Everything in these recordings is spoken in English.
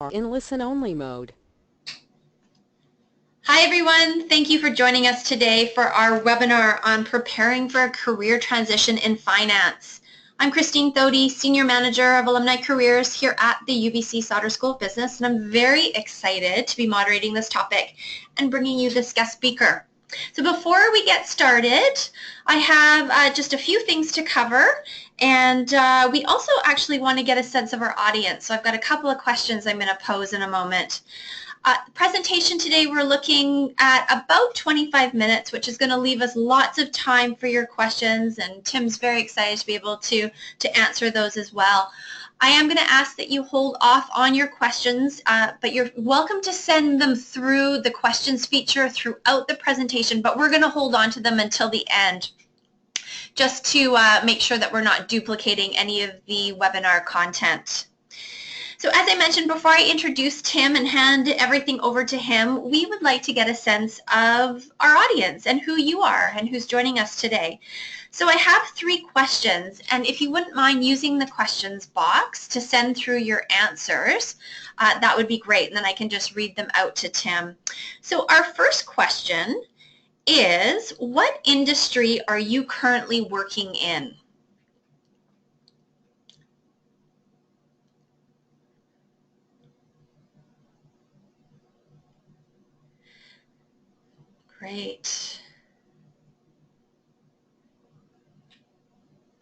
in listen-only mode. Hi everyone, thank you for joining us today for our webinar on preparing for a career transition in finance. I'm Christine Thody, Senior Manager of Alumni Careers here at the UBC Sauder School of Business, and I'm very excited to be moderating this topic and bringing you this guest speaker. So before we get started, I have just a few things to cover, and we also actually want to get a sense of our audience. So I've got a couple of questions I'm going to pose in a moment. The presentation today, we're looking at about 25 minutes, which is going to leave us lots of time for your questions, and Tim's very excited to be able to answer those as well. I am going to ask that you hold off on your questions, but you're welcome to send them through the questions feature throughout the presentation, but we're going to hold on to them until the end, just to make sure that we're not duplicating any of the webinar content. So as I mentioned before I introduce Tim and hand everything over to him, we would like to get a sense of our audience and who you are and who's joining us today. So I have 3 questions, and if you wouldn't mind using the questions box to send through your answers, that would be great, and then I can just read them out to Tim. So our first question is, what industry are you currently working in? Great.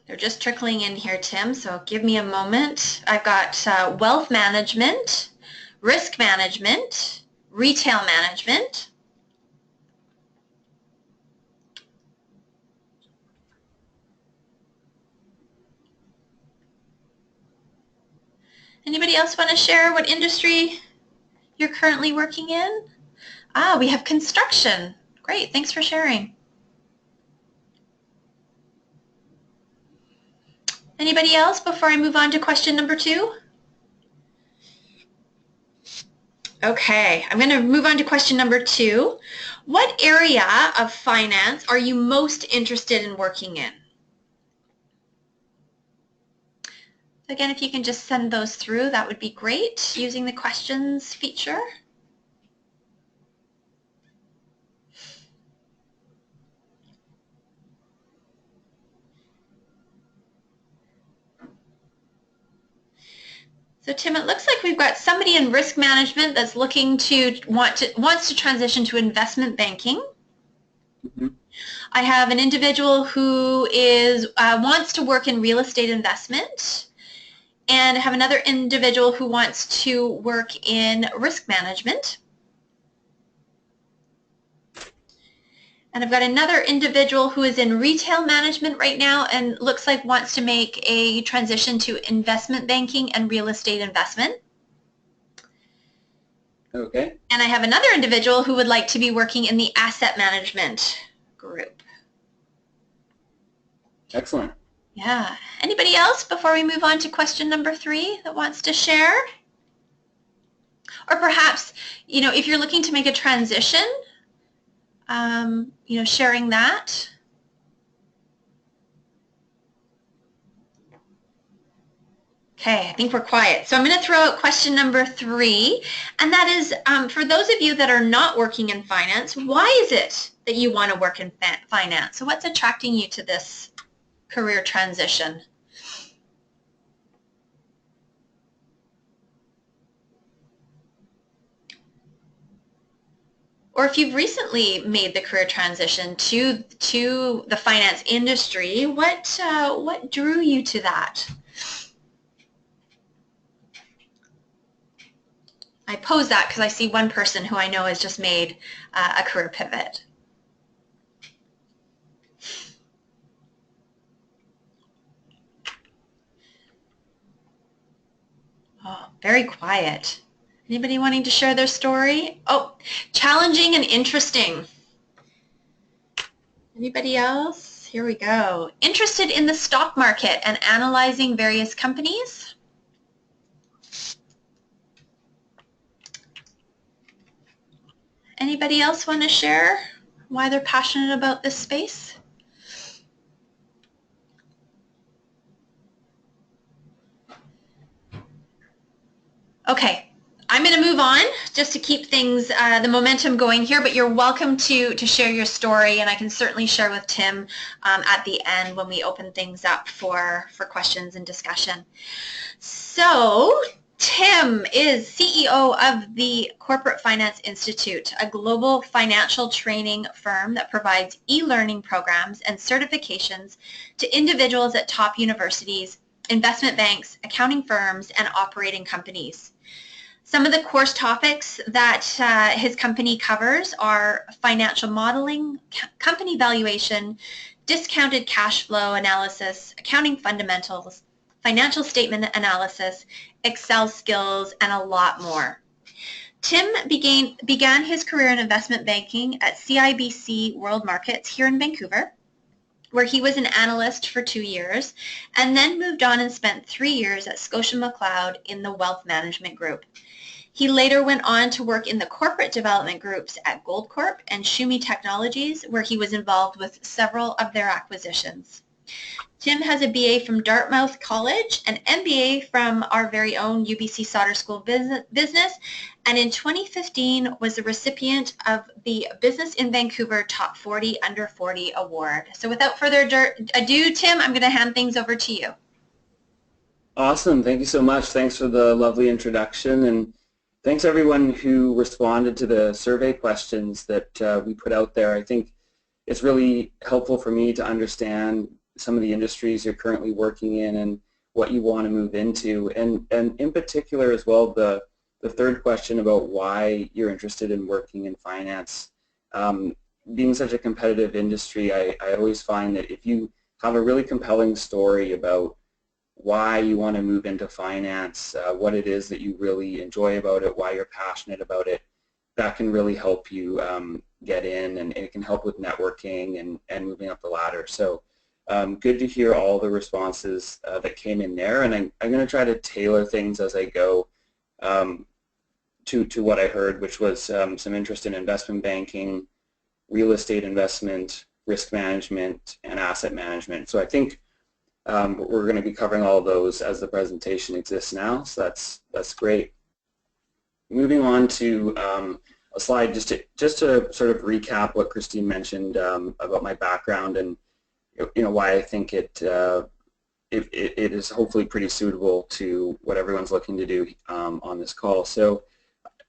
They're just trickling in here, Tim, so give me a moment. I've got wealth management, risk management, retail management. Anybody else want to share what industry you're currently working in? We have construction. Great, thanks for sharing. Anybody else before I move on to question number 2? Okay, I'm going to move on to question number 2. What area of finance are you most interested in working in? Again, if you can just send those through, that would be great using the questions feature. So Tim, it looks like we've got somebody in risk management that's looking to wants to transition to investment banking. I have an individual who wants to work in real estate investment, and I have another individual who wants to work in risk management. And I've got another individual who is in retail management right now and looks like wants to make a transition to investment banking and real estate investment. Okay. And I have another individual who would like to be working in the asset management group. Excellent. Yeah. Anybody else before we move on to question number 3 that wants to share? Or perhaps, if you're looking to make a transition, sharing that. Okay, I think we're quiet. So I'm going to throw out question number 3, and that is, for those of you that are not working in finance, why is it that you want to work in finance? So what's attracting you to this career transition? Or if you've recently made the career transition to the finance industry, what drew you to that? I pose that because I see one person who I know has just made a career pivot. Oh, very quiet. Anybody wanting to share their story? Oh, challenging and interesting. Anybody else? Here we go. Interested in the stock market and analyzing various companies? Anybody else want to share why they're passionate about this space? Okay, I'm going to move on just to keep things, the momentum going here, but you're welcome to share your story, and I can certainly share with Tim at the end when we open things up for questions and discussion. So Tim is CEO of the Corporate Finance Institute, a global financial training firm that provides e-learning programs and certifications to individuals at top universities, investment banks, accounting firms, and operating companies. Some of the course topics that his company covers are financial modeling, company valuation, discounted cash flow analysis, accounting fundamentals, financial statement analysis, Excel skills, and a lot more. Tim began his career in investment banking at CIBC World Markets here in Vancouver, where he was an analyst for 2 years, and then moved on and spent 3 years at Scotia McLeod in the wealth management group. He later went on to work in the corporate development groups at Goldcorp and Shumi Technologies, where he was involved with several of their acquisitions. Tim has a BA from Dartmouth College, an MBA from our very own UBC Sauder School of Business, and in 2015 was the recipient of the Business in Vancouver Top 40 Under 40 Award. So without further ado, Tim, I'm going to hand things over to you. Awesome. Thank you so much. Thanks for the lovely introduction, and thanks everyone who responded to the survey questions that we put out there. I think it's really helpful for me to understand some of the industries you're currently working in and what you want to move into, and in particular as well the third question about why you're interested in working in finance. Being such a competitive industry, I always find that if you have a really compelling story about why you want to move into finance, what it is that you really enjoy about it, why you're passionate about it, that can really help you get in, and it can help with networking and moving up the ladder. So good to hear all the responses that came in there, and I'm going to try to tailor things as I go to what I heard, which was some interest in investment banking, real estate investment, risk management, and asset management. So I think we're going to be covering all of those as the presentation exists now, so that's great. Moving on to a slide just to sort of recap what Christine mentioned about my background and why I think it is hopefully pretty suitable to what everyone's looking to do on this call. So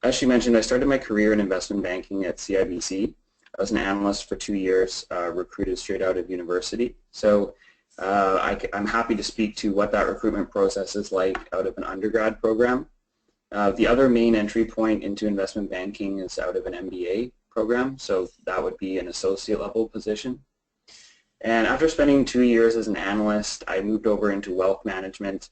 as she mentioned, I started my career in investment banking at CIBC. I was an analyst for 2 years, recruited straight out of university. So I'm happy to speak to what that recruitment process is like out of an undergrad program. The other main entry point into investment banking is out of an MBA program, so that would be an associate level position. And after spending 2 years as an analyst, I moved over into wealth management,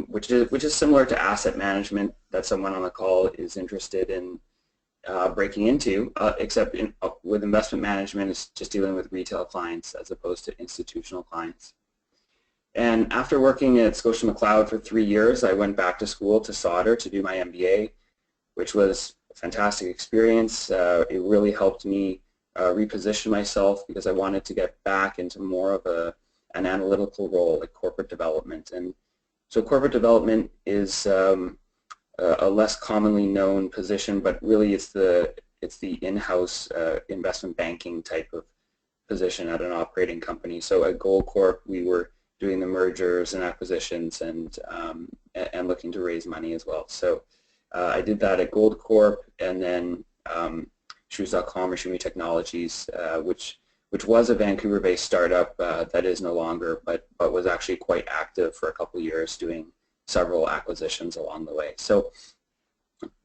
which is similar to asset management that someone on the call is interested in breaking into, except with investment management, it's just dealing with retail clients as opposed to institutional clients. And after working at Scotia McLeod for 3 years, I went back to school to Sauder to do my MBA, which was a fantastic experience. It really helped me reposition myself because I wanted to get back into more of an analytical role, like corporate development. And so corporate development is a less commonly known position, but really it's the in-house investment banking type of position at an operating company. So at Goldcorp, we were doing the mergers and acquisitions and looking to raise money as well. So I did that at Goldcorp, and then Shoes.com or Shumi Technologies, which was a Vancouver-based startup that is no longer, but was actually quite active for a couple of years, doing several acquisitions along the way. So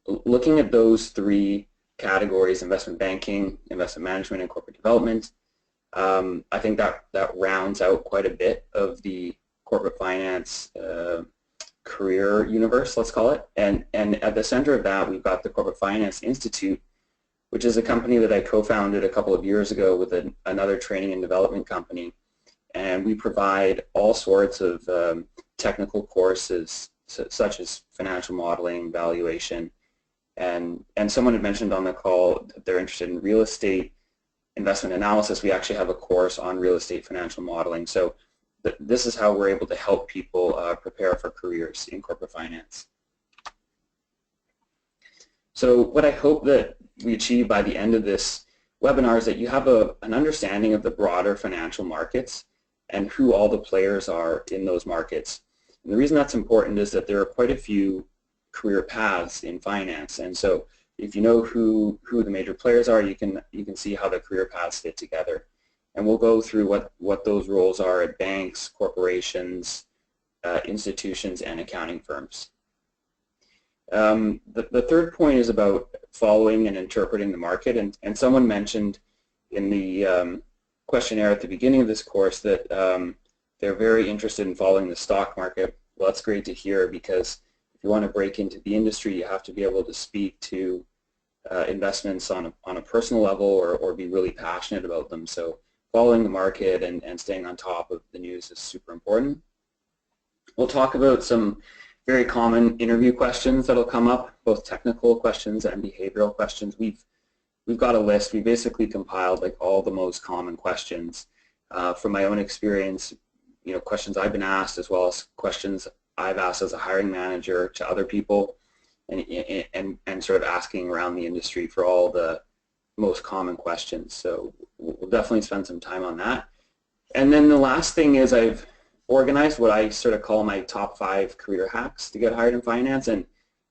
looking at those three categories, investment banking, investment management, and corporate development, I think that rounds out quite a bit of the corporate finance career universe, let's call it. And at the center of that, we've got the Corporate Finance Institute, which is a company that I co-founded a couple of years ago with another training and development company. And we provide all sorts of technical courses, such as financial modeling, valuation, and someone had mentioned on the call that they're interested in real estate investment analysis. We actually have a course on real estate financial modeling. So this is how we're able to help people prepare for careers in corporate finance. So what I hope that we achieve by the end of this webinar is that you have an understanding of the broader financial markets and who all the players are in those markets. And the reason that's important is that there are quite a few career paths in finance, and so if you know who the major players are, you can see how the career paths fit together. And we'll go through what those roles are at banks, corporations, institutions, and accounting firms. The third point is about following and interpreting the market, and someone mentioned in the questionnaire at the beginning of this course that they're very interested in following the stock market. Well, that's great to hear, because if you want to break into the industry, you have to be able to speak to investments on a personal level, or be really passionate about them. So following the market and staying on top of the news is super important. We'll talk about some very common interview questions that'll come up, both technical questions and behavioral questions. We've got a list. We basically compiled like all the most common questions from my own experience, questions I've been asked, as well as questions I've asked as a hiring manager to other people, and sort of asking around the industry for all the most common questions. So we'll definitely spend some time on that. And then the last thing is I've organized what I sort of call my top 5 career hacks to get hired in finance, and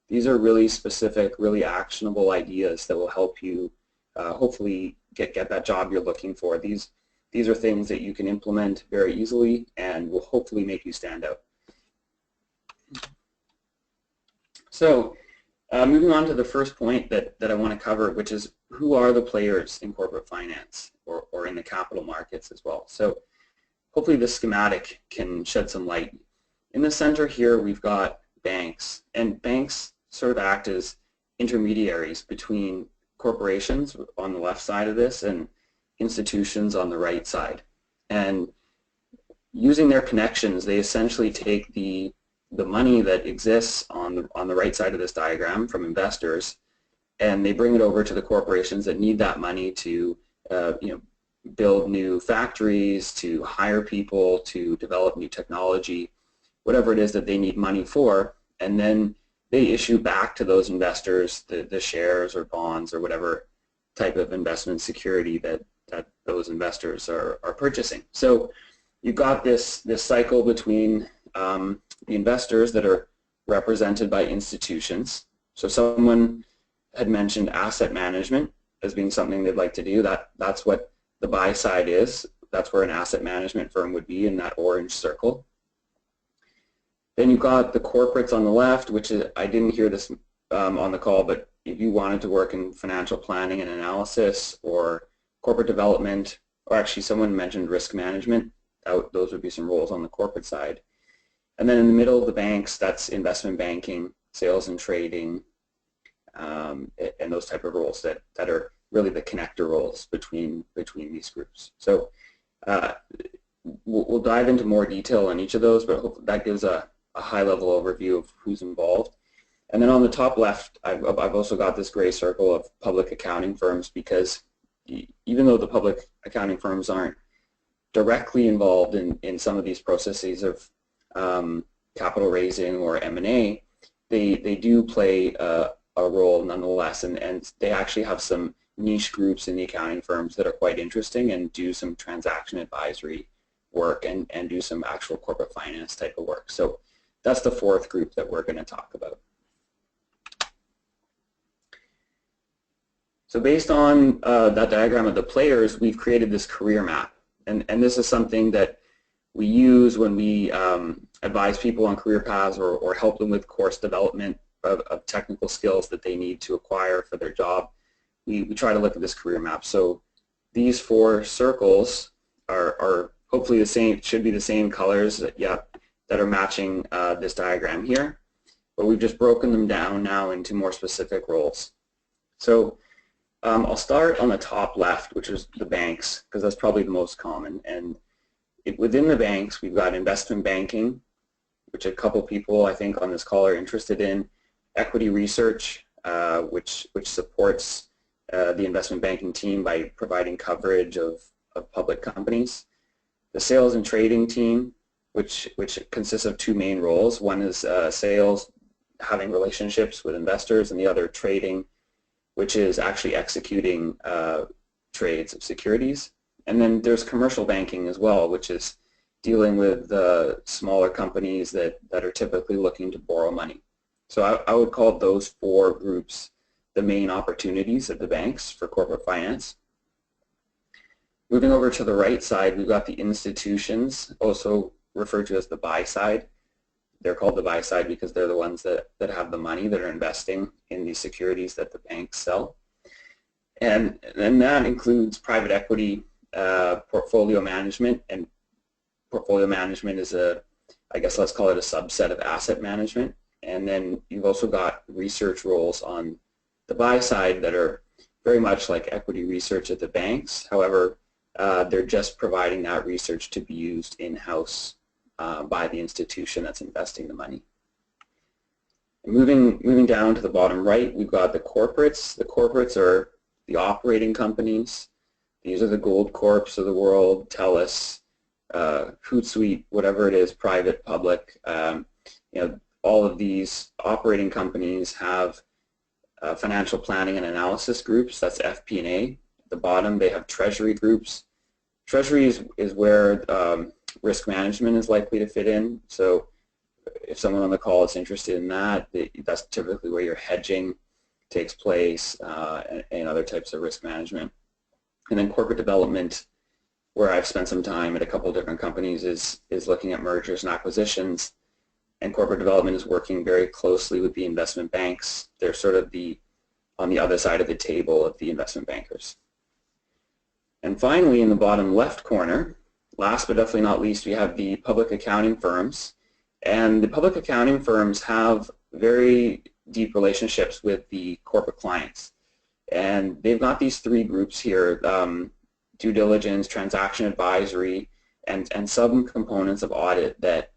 these are really specific, really actionable ideas that will help you hopefully get that job you're looking for. These are things that you can implement very easily and will hopefully make you stand out. So moving on to the first point that I want to cover, which is who are the players in corporate finance or in the capital markets as well. So hopefully this schematic can shed some light. In the center here we've got banks, and banks sort of act as intermediaries between corporations on the left side of this and institutions on the right side. And using their connections, they essentially take the money that exists on the right side of this diagram from investors, and they bring it over to the corporations that need that money to build new factories, to hire people, to develop new technology, whatever it is that they need money for, and then they issue back to those investors the shares or bonds or whatever type of investment security that those investors are purchasing. So you've got this cycle between the investors that are represented by institutions. So someone had mentioned asset management as being something they'd like to do. That's what the buy side is. That's where an asset management firm would be, in that orange circle. Then you've got the corporates on the left, which is, I didn't hear this on the call, but if you wanted to work in financial planning and analysis or corporate development, or actually someone mentioned risk management, those would be some roles on the corporate side. And then in the middle of the banks, that's investment banking, sales and trading, and those type of roles that are really the connector roles between these groups. So we'll dive into more detail on each of those, but hopefully that gives a high-level overview of who's involved. And then on the top left, I've also got this gray circle of public accounting firms, because even though the public accounting firms aren't directly involved in some of these processes of capital raising or M&A, they do play a role nonetheless, and they actually have some niche groups in the accounting firms that are quite interesting and do some transaction advisory work and do some actual corporate finance type of work. So that's the fourth group that we're going to talk about. So based on that diagram of the players, we've created this career map, and this is something that we use when we advise people on career paths or help them with course development of technical skills that they need to acquire for their job. We try to look at this career map. So these 4 circles are hopefully the same, should be the same colors that are matching this diagram here, but we've just broken them down now into more specific roles. So I'll start on the top left, which is the banks, because that's probably the most common. And within the banks, we've got investment banking, which a couple people I think on this call are interested in, equity research, which supports the investment banking team by providing coverage of public companies, the sales and trading team, which consists of 2 main roles. One is sales, having relationships with investors, and the other trading, which is actually executing trades of securities. And then there's commercial banking as well, which is dealing with smaller companies that are typically looking to borrow money. So I would call those four groups the main opportunities at the banks for corporate finance. Moving over to the right side, we've got the institutions, also referred to as the buy side. They're called the buy side because they're the ones that have the money, that are investing in these securities that the banks sell. And that includes private equity, portfolio management, and portfolio management is I guess let's call it a subset of asset management. And then you've also got research roles on the buy side that are very much like equity research at the banks. However, they're just providing that research to be used in-house by the institution that's investing the money. Moving down to the bottom right, we've got the corporates. The corporates are the operating companies. These are the Gold Corps of the world, TELUS, Hootsuite, whatever it is, private, public. All of these operating companies have financial planning and analysis groups. That's FP&A. At the bottom, they have treasury groups. Treasury is where risk management is likely to fit in. So if someone on the call is interested in that, that's typically where your hedging takes place and other types of risk management. And then corporate development, where I've spent some time at a couple of different companies, is looking at mergers and acquisitions. And corporate development is working very closely with the investment banks. They're sort of on the other side of the table of the investment bankers. And finally, in the bottom left corner, last but definitely not least, we have the public accounting firms. And the public accounting firms have very deep relationships with the corporate clients. And they've got these three groups here, due diligence, transaction advisory, and some components of audit that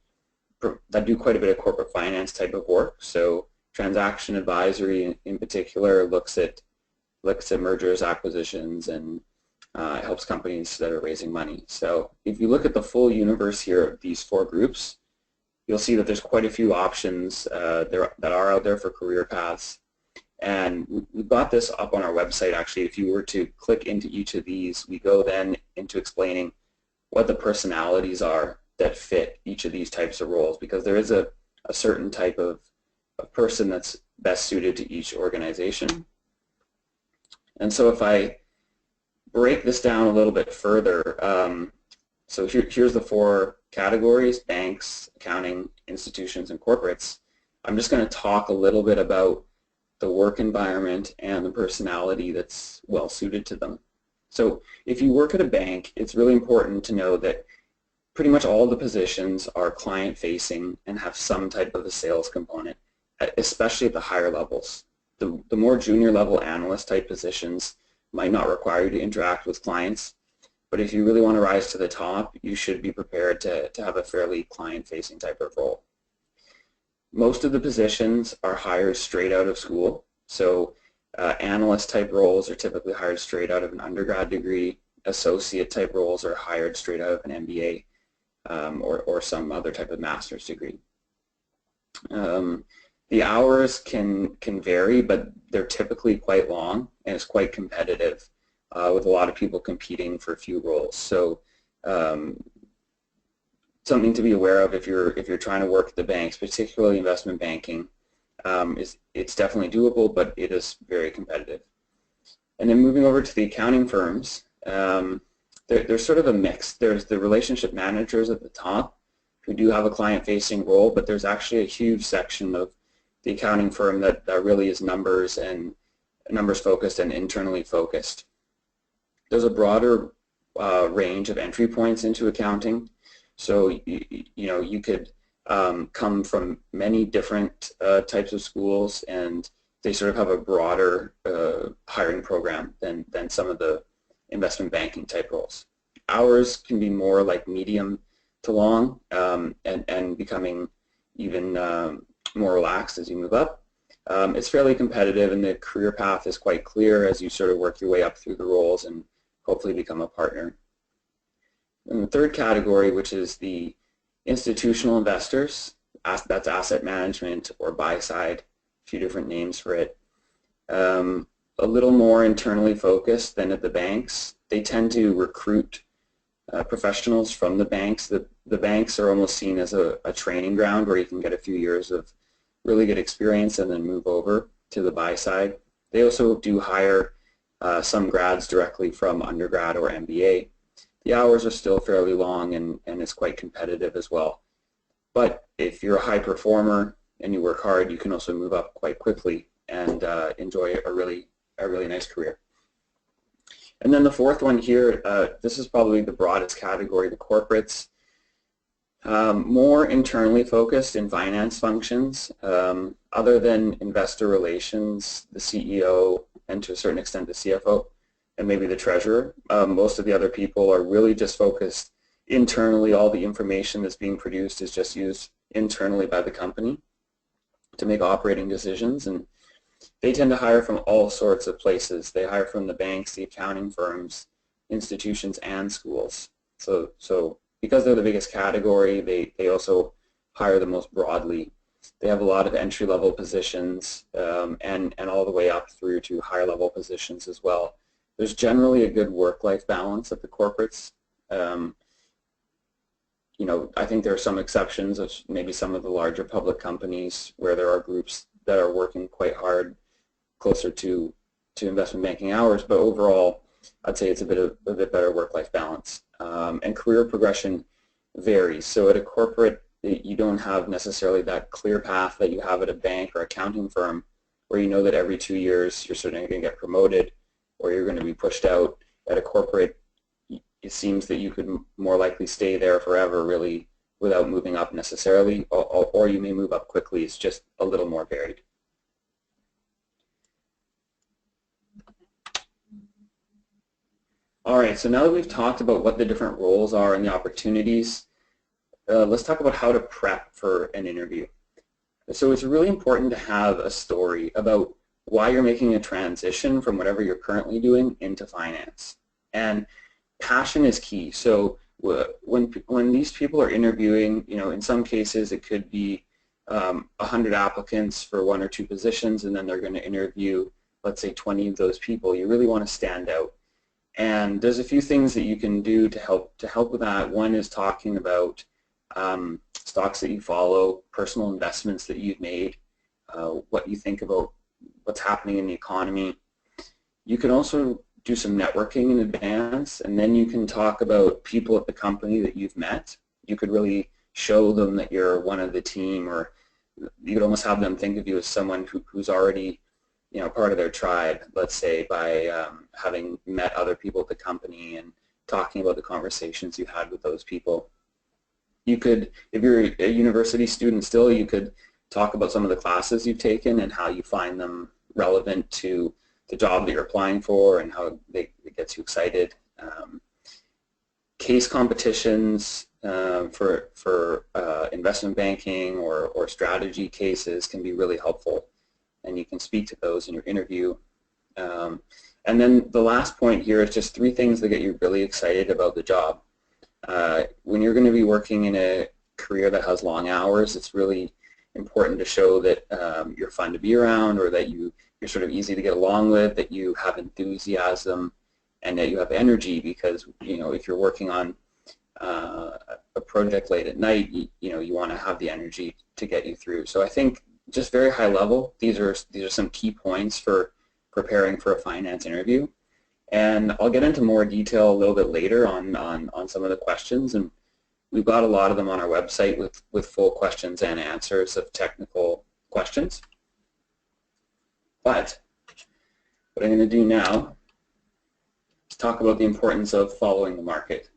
do quite a bit of corporate finance type of work. So transaction advisory in particular looks at mergers, acquisitions, and helps companies that are raising money. So if you look at the full universe here of these four groups, you'll see that there's quite a few options that are out there for career paths. And we've got this up on our website actually. If you were to click into each of these, we go then into explaining what the personalities are that fit each of these types of roles, because there is a certain type of person that's best suited to each organization. And so if I break this down a little bit further, so here's the four categories: banks, accounting, institutions, and corporates. I'm just going to talk a little bit about the work environment and the personality that's well suited to them. So if you work at a bank, it's really important to know that pretty much all the positions are client-facing and have some type of a sales component, especially at the higher levels. The more junior level analyst type positions might not require you to interact with clients, but if you really want to rise to the top, you should be prepared to have a fairly client-facing type of role. Most of the positions are hired straight out of school, so analyst type roles are typically hired straight out of an undergrad degree. Associate type roles are hired straight out of an MBA or some other type of master's degree. The hours can vary, but they're typically quite long, and it's quite competitive with a lot of people competing for a few roles. So something to be aware of if you're trying to work at the banks, particularly investment banking, it's definitely doable, but it is very competitive. And then moving over to the accounting firms, there's sort of a mix. There's the relationship managers at the top who do have a client-facing role, but there's actually a huge section of the accounting firm that really is numbers focused and internally focused. There's a broader range of entry points into accounting. So you could come from many different types of schools, and they sort of have a broader hiring program than some of the investment banking type roles. Hours can be more like medium to long, and becoming even more relaxed as you move up. It's fairly competitive, and the career path is quite clear as you sort of work your way up through the roles and hopefully become a partner. And the third category, which is the institutional investors, that's asset management or buy side, a few different names for it. a little more internally focused than at the banks. They tend to recruit professionals from the banks. The banks are almost seen as a training ground where you can get a few years of really good experience and then move over to the buy side. They also do hire some grads directly from undergrad or MBA. The hours are still fairly long and it's quite competitive as well. But if you're a high performer and you work hard, you can also move up quite quickly and enjoy a really nice career. And then the fourth one here, this is probably the broadest category, the corporates. More internally focused in finance functions, other than investor relations, the CEO, and to a certain extent the CFO, and maybe the treasurer. Most of the other people are really just focused internally. All the information that's being produced is just used internally by the company to make operating decisions, and they tend to hire from all sorts of places. They hire from the banks, the accounting firms, institutions, and schools. So because they're the biggest category, they also hire the most broadly. They have a lot of entry-level positions and all the way up through to higher-level positions as well. There's generally a good work-life balance at the corporates. You know, I think there are some exceptions of maybe some of the larger public companies where there are groups that are working quite hard, closer to investment banking hours, but overall, I'd say it's a bit better work-life balance. And career progression varies. So at a corporate, you don't have necessarily that clear path that you have at a bank or accounting firm, where you know that every 2 years you're certainly going to get promoted or you're going to be pushed out. At a corporate, it seems that you could more likely stay there forever, really, without moving up necessarily, or you may move up quickly. It's just a little more varied. All right, so now that we've talked about what the different roles are and the opportunities, let's talk about how to prep for an interview. So it's really important to have a story about why you're making a transition from whatever you're currently doing into finance. And passion is key. So when these people are interviewing, you know, in some cases it could be 100 applicants for 1 or 2 positions, and then they're going to interview, let's say, 20 of those people. You really want to stand out. And there's a few things that you can do to help with that. One is talking about stocks that you follow, personal investments that you've made, what you think about what's happening in the economy. You can also do some networking in advance, and then you can talk about people at the company that you've met. You could really show them that you're one of the team, or you could almost have them think of you as someone who's already, you know, part of their tribe, let's say, by having met other people at the company and talking about the conversations you had with those people. You could, if you're a university student still, you could talk about some of the classes you've taken and how you find them relevant to the job that you're applying for and how it gets you excited. Case competitions for investment banking or strategy cases can be really helpful, and you can speak to those in your interview. And then the last point here is just 3 things that get you really excited about the job. When you're going to be working in a career that has long hours, it's really important to show that you're fun to be around, or that you're sort of easy to get along with, that you have enthusiasm, and that you have energy, because, you know, if you're working on a project late at night, you know, you want to have the energy to get you through. So I think, just very high level, these are some key points for preparing for a finance interview. And I'll get into more detail a little bit later on some of the questions, and we've got a lot of them on our website with full questions and answers of technical questions. But what I'm going to do now is talk about the importance of following the market.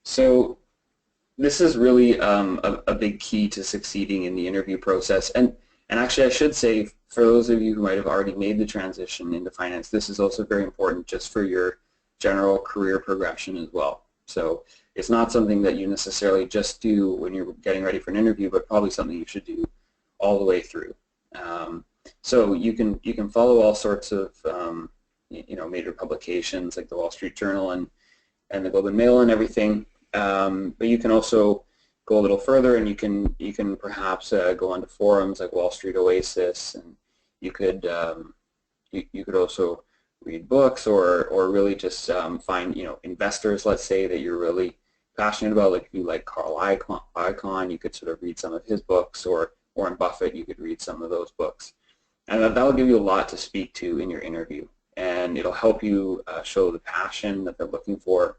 So this is really a big key to succeeding in the interview process. And actually, I should say, for those of you who might have already made the transition into finance, this is also very important just for your general career progression as well. So it's not something that you necessarily just do when you're getting ready for an interview, but probably something you should do all the way through. So you can follow all sorts of you know, major publications like the Wall Street Journal and the Globe and Mail and everything. But you can also go a little further, and you can perhaps go onto forums like Wall Street Oasis, and you could You could also read books or really just find, investors, let's say, that you're really passionate about. Like if you like Carl Icahn, you could sort of read some of his books, or Warren Buffett, you could read some of those books. And that'll give you a lot to speak to in your interview. And it'll help you show the passion that they're looking for.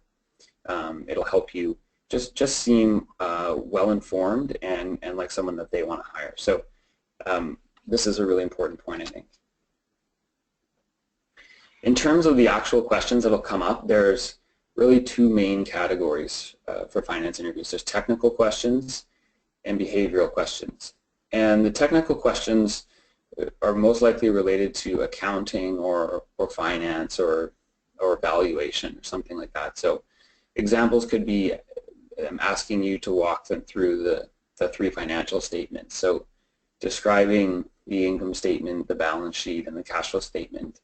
It'll help you just seem well-informed and like someone that they want to hire. So this is a really important point, I think. In terms of the actual questions that'll come up, there's really two main categories for finance interviews. There's technical questions and behavioral questions. And the technical questions are most likely related to accounting or finance or valuation or something like that. So examples could be asking you to walk them through the three financial statements. So describing the income statement, the balance sheet, and the cash flow statement,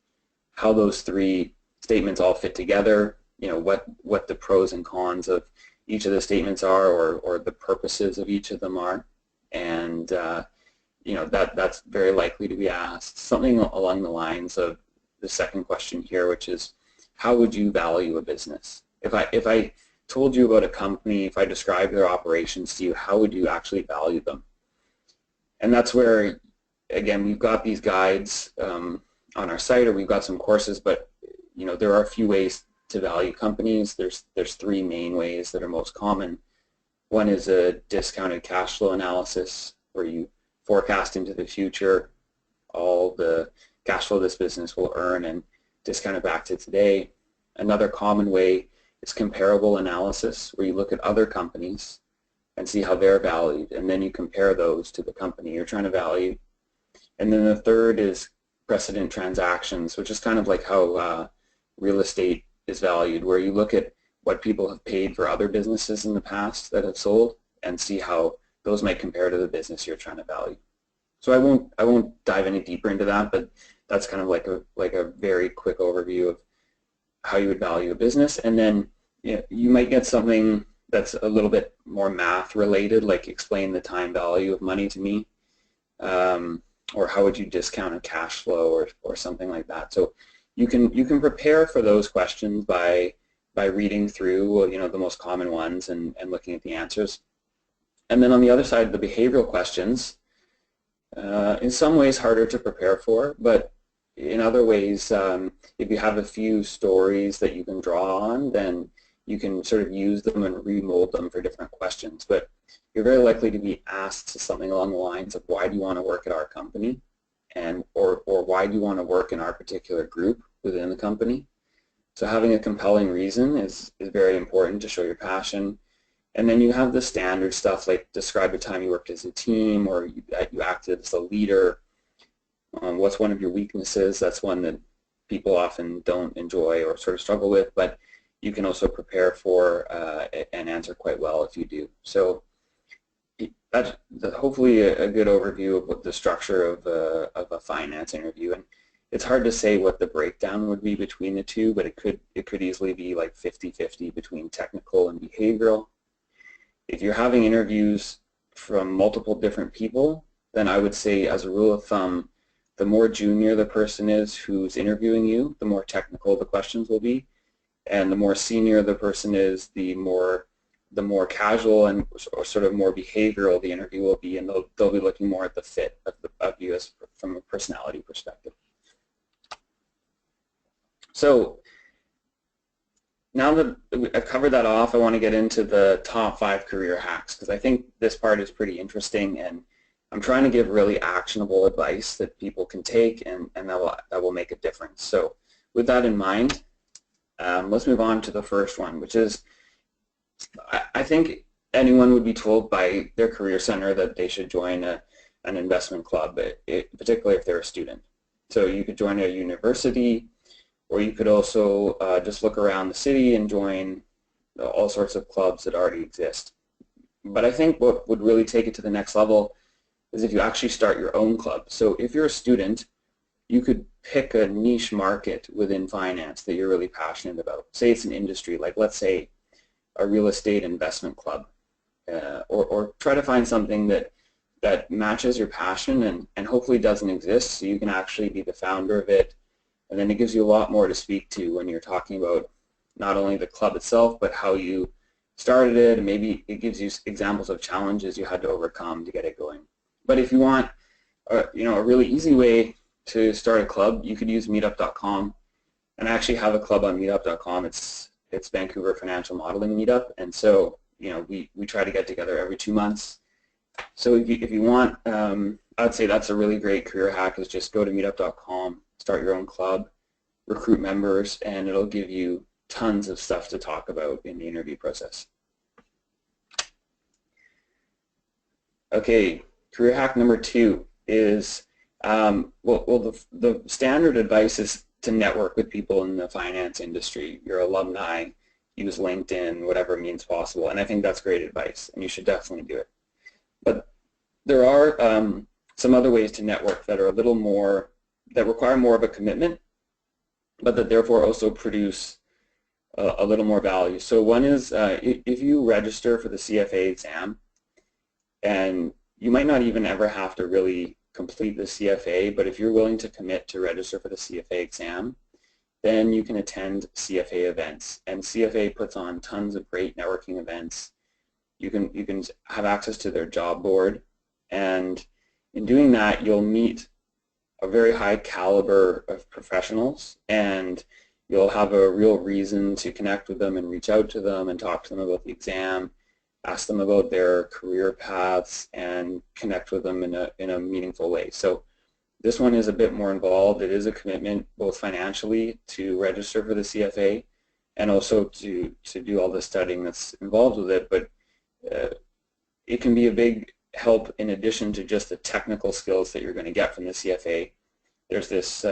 how those three statements all fit together, what the pros and cons of each of the statements are, or the purposes of each of them are. And that's very likely to be asked. Something along the lines of the second question here, which is, how would you value a business? If I told you about a company, if I described their operations to you, how would you actually value them? And that's where, again, we've got these guides on our site, or we've got some courses, but there are a few ways to value companies. There's three main ways that are most common. One is a discounted cash flow analysis, where you forecast into the future all the cash flow this business will earn and discount it back to today. Another common way is comparable analysis, where you look at other companies and see how they're valued, and then you compare those to the company you're trying to value. And then the third is precedent transactions, which is kind of like how real estate is valued, where you look at what people have paid for other businesses in the past that have sold and see how those might compare to the business you're trying to value. So I won't dive any deeper into that, but that's kind of like a very quick overview of how you would value a business. And then you might get something that's a little bit more math related, like explain the time value of money to me, or how would you discount a cash flow, or something like that. So you can prepare for those questions by reading through the most common ones and looking at the answers. And then on the other side, the behavioral questions, in some ways harder to prepare for, but in other ways, if you have a few stories that you can draw on, then you can sort of use them and remold them for different questions. But you're very likely to be asked something along the lines of, why do you want to work at our company? Or why do you want to work in our particular group within the company? So having a compelling reason is very important to show your passion. And then you have the standard stuff, like describe a time you worked as a team, or you acted as a leader. What's one of your weaknesses? That's one that people often don't enjoy or sort of struggle with, but you can also prepare for and answer quite well if you do. So that's hopefully a good overview of what the structure of a finance interview. And it's hard to say what the breakdown would be between the two, but it could easily be like 50-50 between technical and behavioral. If you're having interviews from multiple different people, then I would say, as a rule of thumb, the more junior the person is who's interviewing you, the more technical the questions will be, and the more senior the person is, the more casual and or sort of more behavioral the interview will be, and they'll be looking more at the fit of you as from a personality perspective. So now that I've covered that off, I want to get into the top 5 career hacks, because I think this part is pretty interesting, and I'm trying to give really actionable advice that people can take and that will make a difference. So with that in mind, let's move on to the first one, which is, I think anyone would be told by their career center that they should join an investment club, particularly if they're a student. So you could join a university, or you could also just look around the city and join all sorts of clubs that already exist. But I think what would really take it to the next level is if you actually start your own club. So if you're a student, you could pick a niche market within finance that you're really passionate about. Say it's an industry, like let's say a real estate investment club, or try to find something that matches your passion and hopefully doesn't exist, so you can actually be the founder of it, and then it gives you a lot more to speak to when you're talking about not only the club itself, but how you started it, and maybe it gives you examples of challenges you had to overcome to get it going. But if you want a really easy way to start a club, you could use meetup.com. And I actually have a club on meetup.com. It's Vancouver Financial Modeling Meetup, and so we try to get together every 2 months. So if you want, I'd say that's a really great career hack, is just go to meetup.com, start your own club, recruit members, and it'll give you tons of stuff to talk about in the interview process. Okay, career hack number 2 is, the standard advice is to network with people in the finance industry, your alumni, use LinkedIn, whatever means possible, and I think that's great advice, and you should definitely do it. But there are some other ways to network that are a little more, that require more of a commitment, but that therefore also produce a little more value. So one is if you register for the CFA exam, and you might not even ever have to really complete the CFA, but if you're willing to commit to register for the CFA exam, then you can attend CFA events. And CFA puts on tons of great networking events. You can have access to their job board, and in doing that, you'll meet a very high caliber of professionals, and you'll have a real reason to connect with them and reach out to them and talk to them about the exam, ask them about their career paths, and connect with them in a meaningful way. So this one is a bit more involved. It is a commitment both financially to register for the CFA and also to do all the studying that's involved with it, but it can be a big help in addition to just the technical skills that you're going to get from the CFA. There's this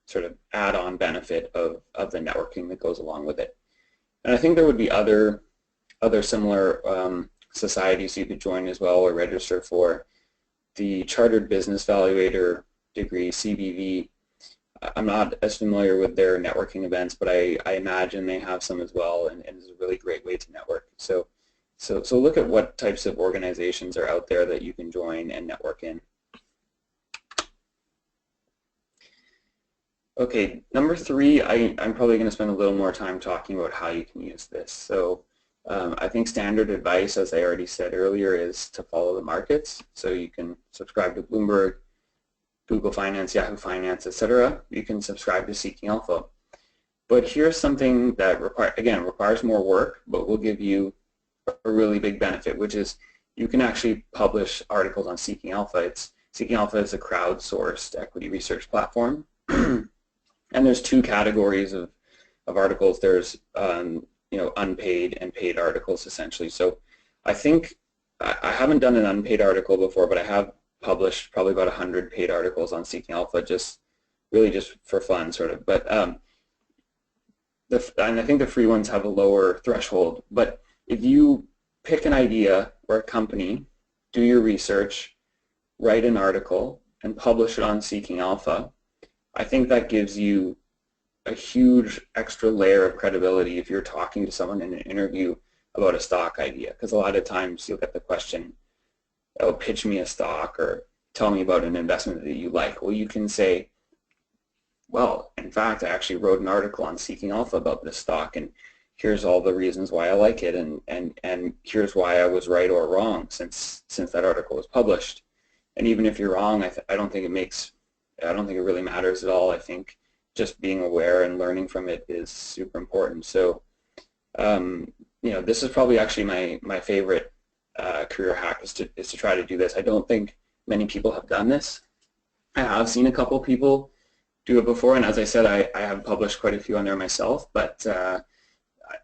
sort of add-on benefit of the networking that goes along with it. And I think there would be other similar societies you could join as well or register for. The Chartered Business Valuator degree, CBV, I'm not as familiar with their networking events, but I imagine they have some as well, and it's a really great way to network. So look at what types of organizations are out there that you can join and network in. Okay, number 3, I'm probably going to spend a little more time talking about how you can use this. So I think standard advice, as I already said earlier, is to follow the markets. So you can subscribe to Bloomberg, Google Finance, Yahoo Finance, etc. You can subscribe to Seeking Alpha. But here's something that requires more work, but will give you a really big benefit, which is you can actually publish articles on Seeking Alpha. Seeking Alpha is a crowdsourced equity research platform. And there's 2 categories of articles. There's unpaid and paid articles, essentially. So I think I haven't done an unpaid article before, but I have published probably about 100 paid articles on Seeking Alpha, just for fun, sort of. But and I think the free ones have a lower threshold. But if you pick an idea or a company, do your research, write an article, and publish it on Seeking Alpha, I think that gives you a huge extra layer of credibility if you're talking to someone in an interview about a stock idea. Because a lot of times you'll get the question, oh, pitch me a stock or tell me about an investment that you like. Well, you can say, well, in fact, I actually wrote an article on Seeking Alpha about this stock, and here's all the reasons why I like it, and here's why I was right or wrong since that article was published. And even if you're wrong, I don't think it really matters at all. I think just being aware and learning from it is super important. So, this is probably actually my favorite career hack is to try to do this. I don't think many people have done this. I have seen a couple people do it before, and as I said, I have published quite a few on there myself. But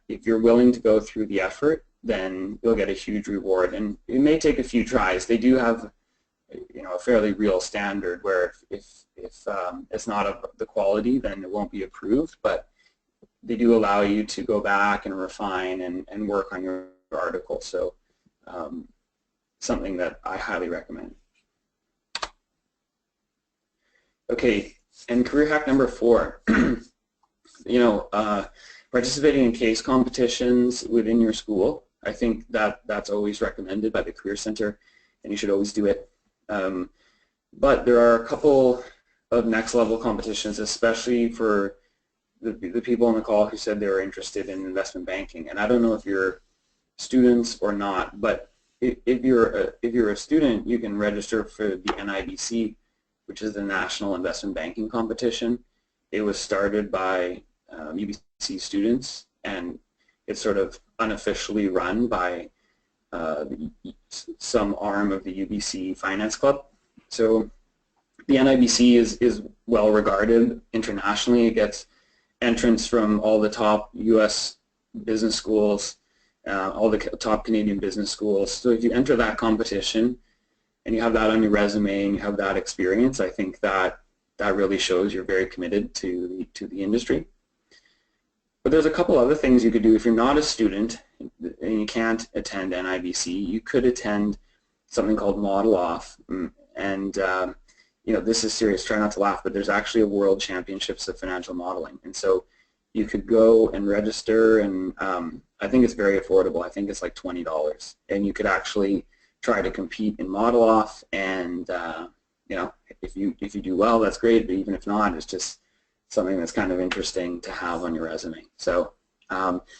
if you're willing to go through the effort, then you'll get a huge reward. And it may take a few tries. They do have a fairly real standard where if it's not of the quality, then it won't be approved, but they do allow you to go back and refine and work on your article. So something that I highly recommend. Okay, and career hack number 4, participating in case competitions within your school. I think that's always recommended by the Career Center, and you should always do it. But there are a couple of next level competitions, especially for the people on the call who said they were interested in investment banking. And I don't know if you're students or not, but if you're a student, you can register for the NIBC, which is the National Investment Banking Competition. It was started by UBC students, and it's sort of unofficially run by some arm of the UBC Finance Club. So the NIBC is well regarded internationally. It gets entrants from all the top US business schools, all the top Canadian business schools. So if you enter that competition and you have that on your resume and you have that experience, I think that really shows you're very committed to the industry. But there's a couple other things you could do if you're not a student and you can't attend NIBC. You could attend something called Model Off, and you know, this is serious. Try not to laugh, but there's actually a World Championships of Financial Modeling, and so you could go and register, and I think it's very affordable. I think it's like $20, and you could actually try to compete in Model Off, and you know, if you do well, that's great. But even if not, it's just something that's kind of interesting to have on your resume. So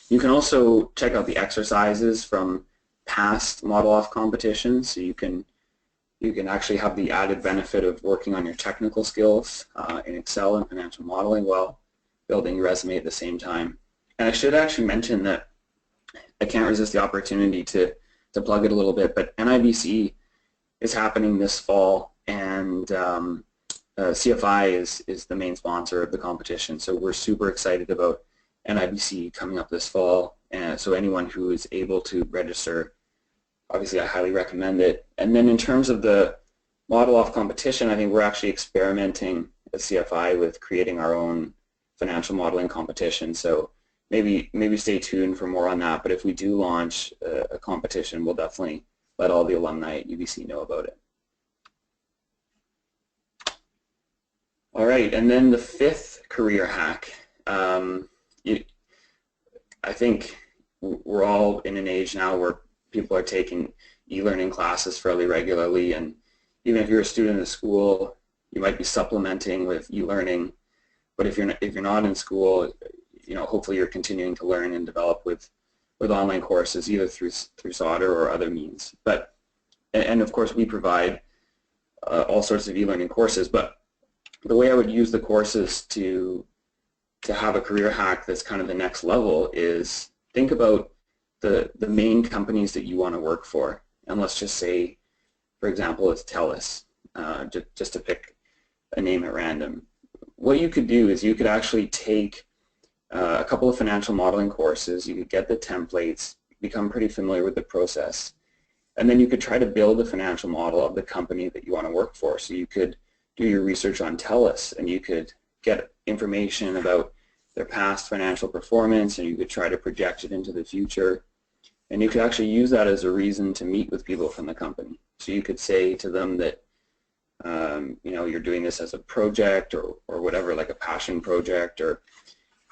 you can also check out the exercises from past Model Off competitions. So you can actually have the added benefit of working on your technical skills in Excel and financial modeling while building your resume at the same time. And I should actually mention that I can't resist the opportunity to plug it a little bit, but NIBC is happening this fall, and CFI is the main sponsor of the competition. So we're super excited about NIBC coming up this fall, and so anyone who is able to register, obviously I highly recommend it. And then in terms of the Model Off competition, I think we're actually experimenting at CFI with creating our own financial modeling competition. So maybe stay tuned for more on that. But if we do launch a competition, we'll definitely let all the alumni at UBC know about it. All right, and then the fifth career hack. I think we're all in an age now where people are taking e-learning classes fairly regularly, and even if you're a student in school, you might be supplementing with e-learning. But if you're not in school, you know, hopefully you're continuing to learn and develop with online courses, either through Sauder or other means. But and of course we provide all sorts of e-learning courses. But the way I would use the courses to have a career hack that's kind of the next level is think about the main companies that you want to work for. And let's just say, for example, it's TELUS, just to pick a name at random. What you could do is you could actually take a couple of financial modeling courses, you could get the templates, become pretty familiar with the process, and then you could try to build a financial model of the company that you want to work for. So you could do your research on TELUS, and you could get information about their past financial performance, and you could try to project it into the future. And you could actually use that as a reason to meet with people from the company. So you could say to them that you know, you're doing this as a project or whatever, like a passion project or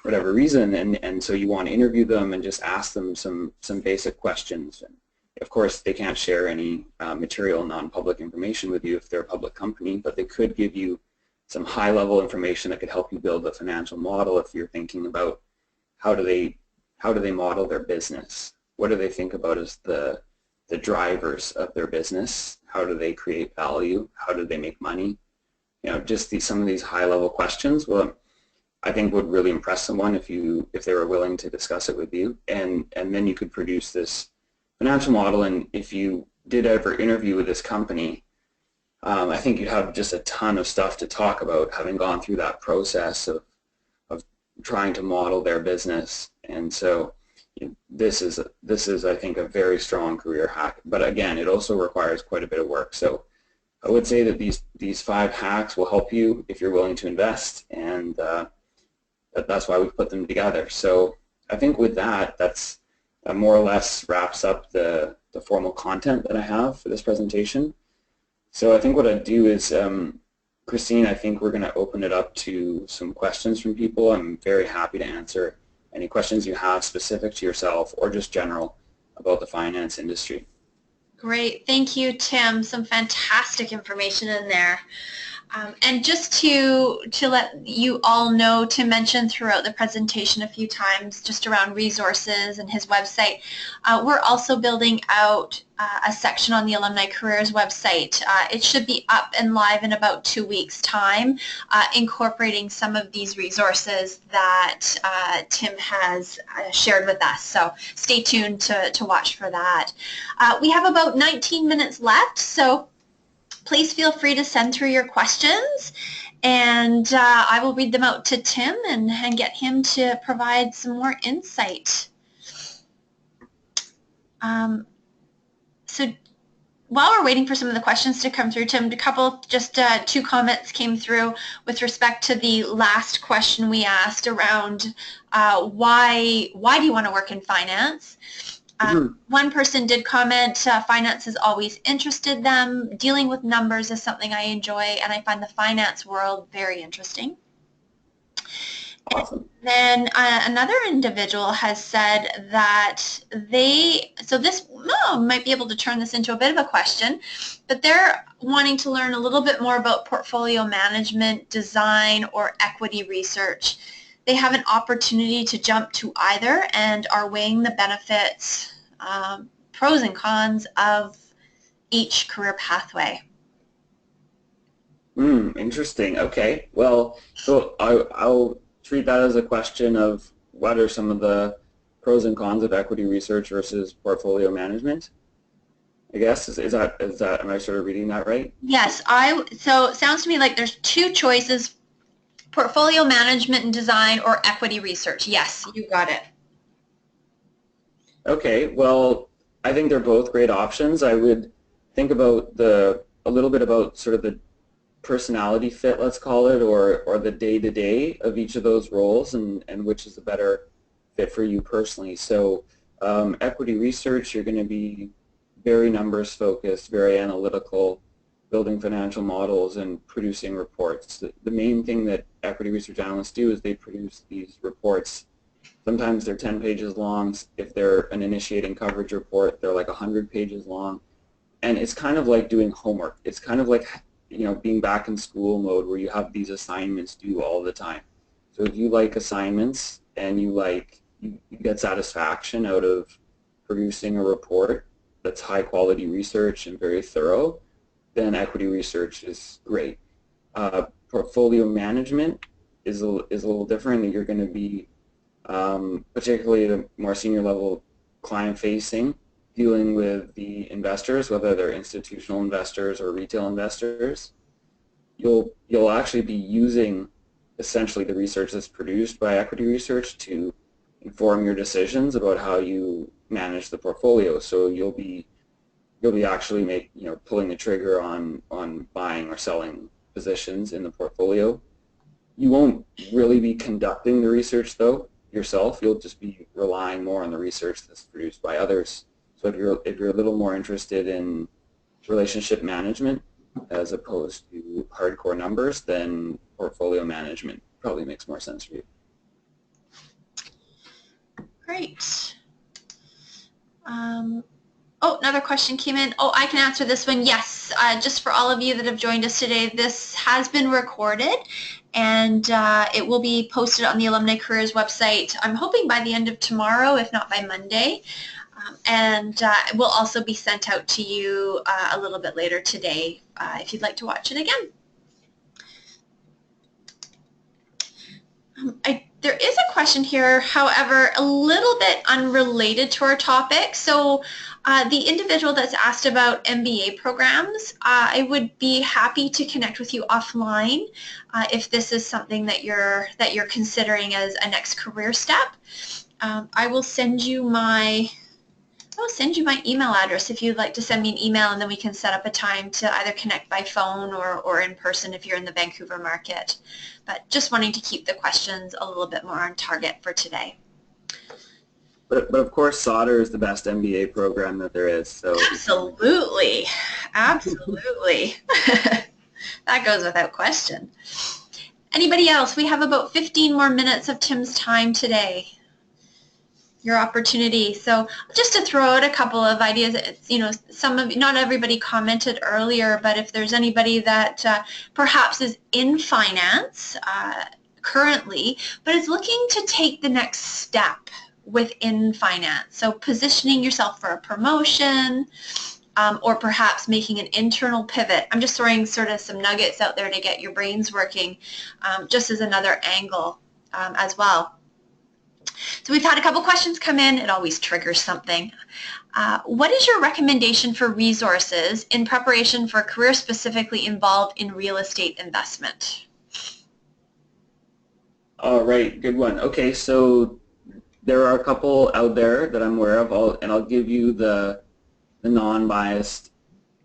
whatever reason, and so you want to interview them and just ask them some basic questions. And of course, they can't share any material, non-public information with you if they're a public company, but they could give you some high-level information that could help you build a financial model if you're thinking about how do they model their business. What do they think about as the drivers of their business? How do they create value? How do they make money? You know, just some of these high-level questions, well, I think would really impress someone if they were willing to discuss it with you, and then you could produce this financial model. And if you did ever interview with this company, I think you'd have just a ton of stuff to talk about, having gone through that process of trying to model their business. And so this is I think a very strong career hack, but again, it also requires quite a bit of work. So I would say that these 5 hacks will help you if you're willing to invest, and that's why we put them together. So I think with that's more or less wraps up the formal content that I have for this presentation. So I think what I'd do is, Christine, I think we're going to open it up to some questions from people. I'm very happy to answer any questions you have specific to yourself or just general about the finance industry. Great. Thank you, Tim. Some fantastic information in there. And just to let you all know, Tim mentioned throughout the presentation a few times just around resources and his website. We're also building out a section on the Alumni Careers website. It should be up and live in about 2 weeks' time, incorporating some of these resources that Tim has shared with us. So stay tuned to watch for that. We have about 19 minutes left, so please feel free to send through your questions, and I will read them out to Tim and get him to provide some more insight. So while we're waiting for some of the questions to come through, Tim, just two comments came through with respect to the last question we asked around why do you want to work in finance? One person did comment, finance has always interested them. Dealing with numbers is something I enjoy, and I find the finance world very interesting. Awesome. And then another individual has said that so this might be able to turn this into a bit of a question, but they're wanting to learn a little bit more about portfolio management, design, or equity research. They have an opportunity to jump to either and are weighing the benefits, pros and cons of each career pathway. Interesting. Okay. Well, so I'll treat that as a question of what are some of the pros and cons of equity research versus portfolio management. I guess is that am I sort of reading that right? Yes, so it sounds to me like there's two choices: portfolio management and design, or equity research. Yes, you got it. Okay, well, I think they're both great options. I would think about a little bit about sort of the personality fit, let's call it, or the day-to-day of each of those roles, and which is a better fit for you personally. So equity research, you're going to be very numbers focused, very analytical, building financial models and producing reports. The main thing that equity research analysts do is they produce these reports. Sometimes they're 10 pages long. If they're an initiating coverage report, they're like 100 pages long. And it's kind of like doing homework. It's kind of like, you know, being back in school mode where you have these assignments due all the time. So if you like assignments and you get satisfaction out of producing a report that's high quality research and very thorough, then equity research is great. Portfolio management is a little different. You're going to be, particularly at a more senior level, client-facing, dealing with the investors, whether they're institutional investors or retail investors. You'll actually be using essentially the research that's produced by equity research to inform your decisions about how you manage the portfolio. So you'll be actually pulling the trigger on buying or selling positions in the portfolio. You won't really be conducting the research though yourself. You'll just be relying more on the research that's produced by others. So if you're a little more interested in relationship management as opposed to hardcore numbers, then portfolio management probably makes more sense for you. Great. Oh, another question came in. Oh, I can answer this one. Yes, just for all of you that have joined us today, this has been recorded, and it will be posted on the Alumni Careers website, I'm hoping by the end of tomorrow, if not by Monday. And it will also be sent out to you a little bit later today if you'd like to watch it again. There is a question here, however, a little bit unrelated to our topic. So the individual that's asked about MBA programs, I would be happy to connect with you offline if this is something that you're considering as a next career step. I will send you my email address if you'd like to send me an email, and then we can set up a time to either connect by phone or in person if you're in the Vancouver market. But just wanting to keep the questions a little bit more on target for today. But of course, Sauder is the best MBA program that there is. So absolutely, absolutely. That goes without question. Anybody else? We have about 15 more minutes of Tim's time today. your opportunity. So just to throw out a couple of ideas, it's, not everybody commented earlier, but if there's anybody that perhaps is in finance currently, but is looking to take the next step within finance, so positioning yourself for a promotion, or perhaps making an internal pivot. I'm just throwing sort of some nuggets out there to get your brains working, just as another angle as well. So we've had a couple questions come in. It always triggers something. What is your recommendation for resources in preparation for a career specifically involved in real estate investment? All right, good one. Okay, so there are a couple out there that I'm aware of, and I'll give you the non-biased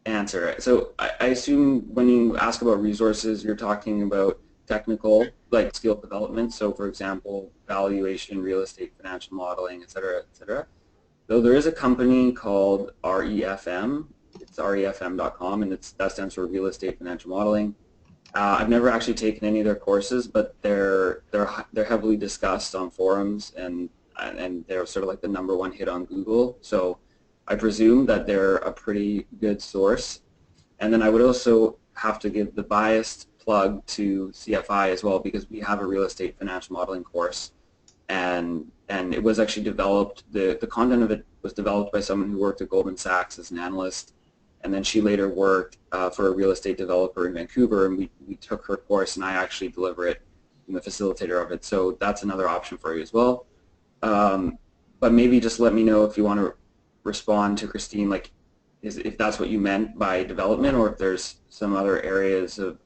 answer. So I assume when you ask about resources, you're talking about technical, like skill development. So for example, valuation, real estate, financial modeling, et cetera, et cetera. Though there is a company called REFM, it's refm.com, and that stands for Real Estate Financial Modeling. I've never actually taken any of their courses, but they're heavily discussed on forums, and they're sort of like the #1 hit on Google. So I presume that they're a pretty good source. And then I would also have to give the biased plug to CFI as well, because we have a real estate financial modeling course, and it was actually developed, the content of it was developed by someone who worked at Goldman Sachs as an analyst, and then she later worked for a real estate developer in Vancouver, and we took her course, and I actually deliver it. I'm the facilitator of it, so that's another option for you as well. But maybe just let me know if you want to respond to Christine, like if that's what you meant by development, or if there's some other areas of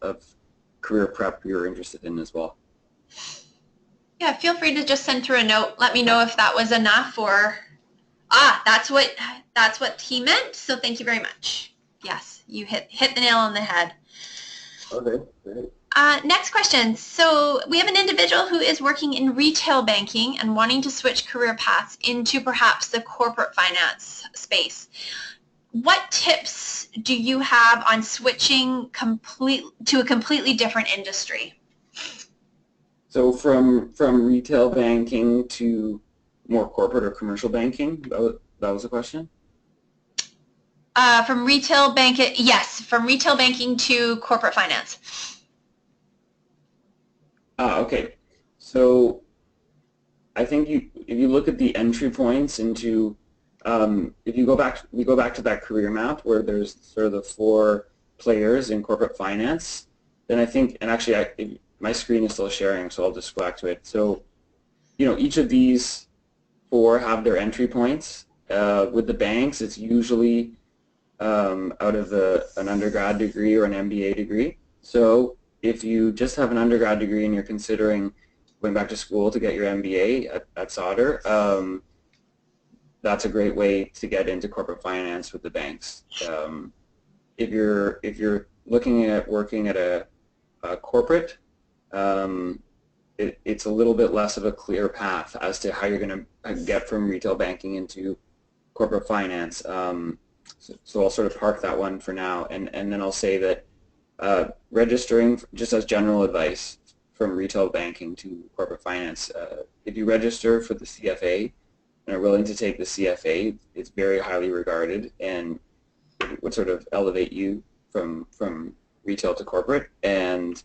career prep you're interested in as well. Yeah, feel free to just send through a note. Let me know if that was enough, or that's what he meant. So thank you very much. Yes, you hit the nail on the head. Okay, great. Next question. So we have an individual who is working in retail banking and wanting to switch career paths into perhaps the corporate finance space. What tips do you have on switching to a completely different industry? So from retail banking to more corporate or commercial banking, that was the question? From retail banking, yes, from retail banking to corporate finance. Okay. So I think if you look at the entry points into, if we go back to that career map where there's sort of the 4 players in corporate finance, then I think, and actually my screen is still sharing, so I'll just go back to it. So, each of these 4 have their entry points. With the banks, it's usually out of an undergrad degree or an MBA degree. So if you just have an undergrad degree and you're considering going back to school to get your MBA at Sauder, that's a great way to get into corporate finance with the banks. If you're looking at working at a corporate, it's a little bit less of a clear path as to how you're going to get from retail banking into corporate finance. So I'll sort of park that one for now, and then I'll say that registering, just as general advice, from retail banking to corporate finance, if you register for the CFA and are willing to take the CFA, it's very highly regarded and it would sort of elevate you from retail to corporate. And